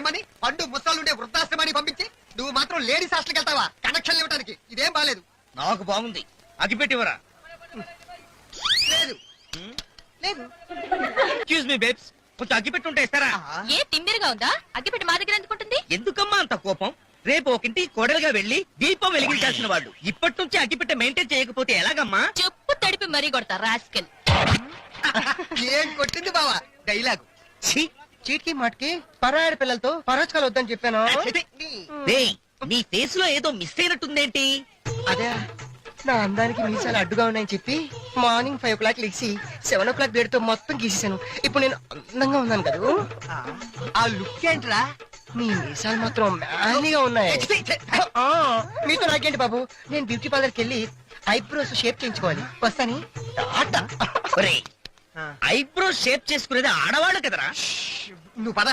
అనాథాశ్రమాన్ని పండు ముసలుండే వృద్ధాశ్రమాన్ని పంపించి నువ్వు మాత్రం లేడీస్ హాస్టల్కి వెళ్తావా? కనెక్షన్ ఇవ్వడానికి ఇదేం బాలేదు. నాకు బాగుంది. అగిపెట్టివరా? లేదు లేదు. ఎక్స్క్యూజ్ మీ బేబ్స్, కొంచెం అగ్గిపెట్టి ఉంటే ఇస్తారా? ఏ తిమ్మిరిగా ఉందా? అగ్గిపెట్టి మా దగ్గర ఎందుకుంటుంది? ఎందుకమ్మా అంత కోపం? రేపు ఒకింటి కోడలుగా వెళ్లి దీపం వెలిగించాల్సిన వాళ్ళు ఇప్పటి నుంచి అగ్గిపెట్టె మెయింటైన్ చేయకపోతే ఎలాగమ్మా? చెప్పు తడిపి మరీ కొడతా రాస్కెల్. ఏం కొట్టింది బావా డైలాగు? చీట్కి మాటకి పరాయాడి పిల్లలతో పరోచకాలు వద్దని చెప్పాను. రేయ్, నీ ఫేస్ లో ఏదో మిస్ అయినట్టుందేంటి? అదే నా అందానికి మీసాలు అడ్డుగా ఉన్నాయని చెప్పి మార్నింగ్ 5 o'clock లేచి 7 o'clock వేడితో మొత్తం గీసేసాను. ఇప్పుడు నేను అందంగా ఉన్నాను కదా. ఆ లుక్ ఏంట్రా? మీ మీసాలు మాత్రం మ్యాలీగా ఉన్నాయి. మీతో నాకేంటి బాబు, నేను బ్యూటీ పార్లర్కి వెళ్ళి ఐబ్రోస్ షేప్ చేయించుకోవాలి. వస్తాని ఐబ్రో షేప్ చేసుకునేది ఆడవాళ్ళు కదరా. నువ్వు పద.